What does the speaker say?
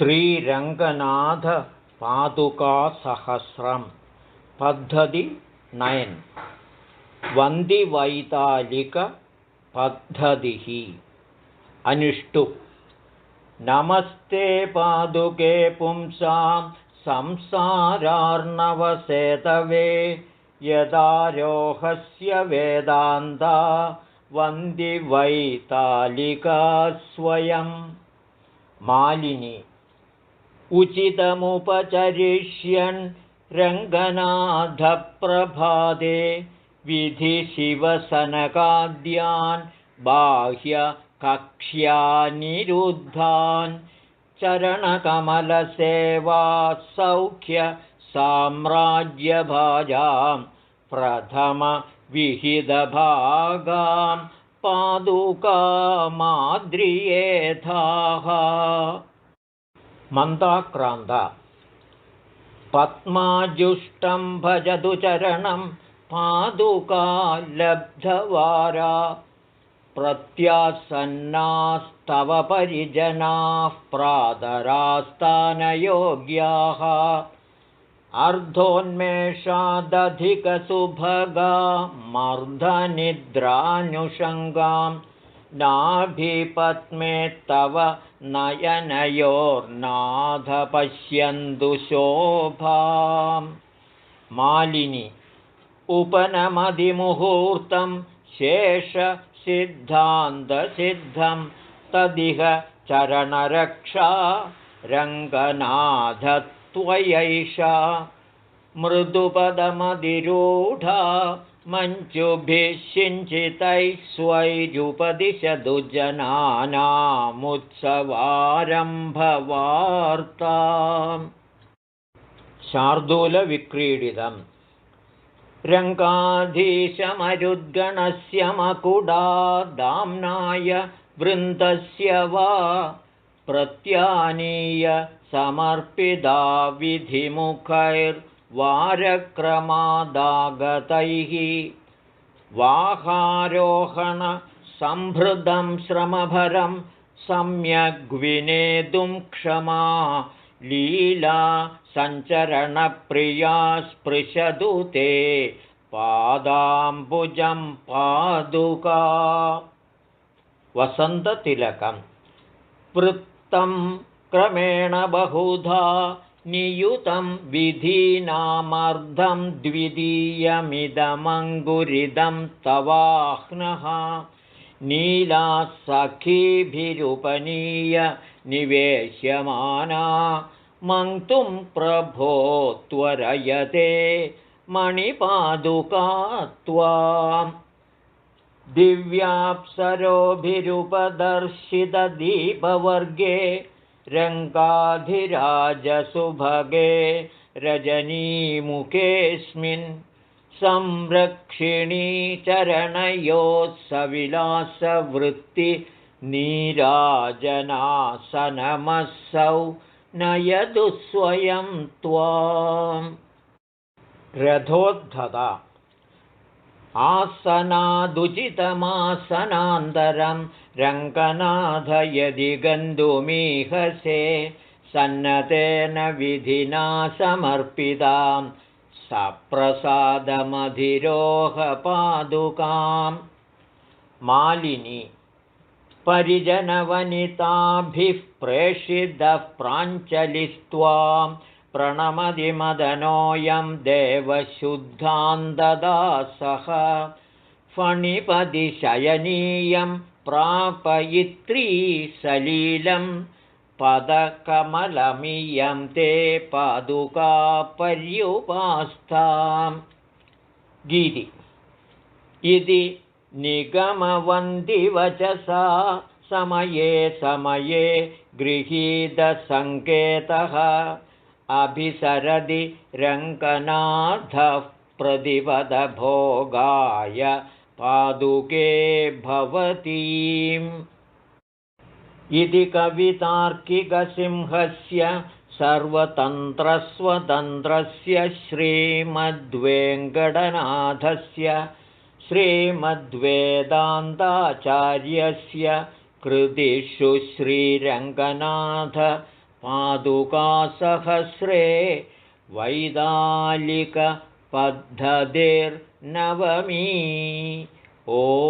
श्रीरङ्गनाथपादुकासहस्रं पद्धति 9 वन्दिवैतालिकपद्धतिः अनुष्टु नमस्ते पादुके पुंसां संसारार्णवसेतवे यदारोहस्य वेदान्ता वन्दिवैतालिका स्वयं मालिनी उचितमुपचरिष्यन् रङ्गनाथप्रभाते विधिशिवसनकाद्यान् बाह्यकक्ष्यानिरुद्धान् चरणकमलसेवा सौख्य साम्राज्यभाजां प्रथमविहितभागां पादुकामाद्रियेथाः मन्दाक्रान्ता पद्माजुष्टं भजतु चरणं पादुका लब्धवारा प्रत्यासन्नास्तव परिजनाः प्रातरास्तानयोग्याः अर्धोन्मेषादधिकसुभगा मर्धनिद्रानुषङ्गां नाभिपद्मे तव नयनयोर्नाथ पश्यन्तु शोभां मालिनी उपनमधिमुहूर्तं शेषसिद्धान्तसिद्धं तदिह चरणरक्षा रङ्गनाथ त्वयैषा मृदुपदमधिरूढा मञ्चुभिः सिञ्चितैः स्वैरुपदिशतु जनानामुत्सवारम्भवार्ताम् शार्दूलविक्रीडितम् रङ्गाधीशमरुद्गणस्य मकुडा दाम्नाय वृन्दस्य वा प्रत्यानीय समर्पिता विधिमुखैर्वारक्रमादागतैः वाहारोहणसंहृदं श्रमभरं सम्यग्विनेतुं क्षमा लीला सञ्चरणप्रिया स्पृशतु ते पादाम्बुजं पादुका वसन्ततिलकं वृत्तं क्रमेण बहुधा नियुतं विधीनामर्धं द्वितीयमिदमङ्गुरिदं तवाह्नः नीला सखीभिरुपनीय निवेश्यमाना मङ्क्तुं प्रभो त्वरयते मणिपादुका त्वाम् दिव्याप्सरोभिरुपदर्शितदीपवर्गे रङ्गाधिराजसुभगे रजनीमुखेऽस्मिन् संरक्षिणी चरणयोत्सविलासवृत्तिनीराजनासनमस्सौ नयतु स्वयं त्वाम् रथोद्धता आसनादुचितमासनान्तरं रङ्गनाथ यदि गन्तुमीहसे सन्नतेन विधिना समर्पितां सप्रसादमधिरोहपादुकां मालिनी परिजनवनिताभिः प्रेषितः प्राञ्चलिस्त्वां प्रणमतिमदनोऽयं देवशुद्धान्तदासः फणिपतिशयनीयं प्रापयित्री सलीलं पदकमलमियं ते पादुका पर्युपास्तां गीति इति निगमवन्दिवचसा समये समये गृहीतसङ्केतः अभिसरति रङ्गनाथः प्रतिपदभोगाय पादुके भवतीम् इति कवितार्किकसिंहस्य सर्वतन्त्रस्वतन्त्रस्य श्रीमद्वेङ्कटनाथस्य श्रीमद्वेदान्ताचार्यस्य कृतिषु श्रीरङ्गनाथ पादुकासहस्रे वैदालिकपद्धतिर्नवमी। ॐ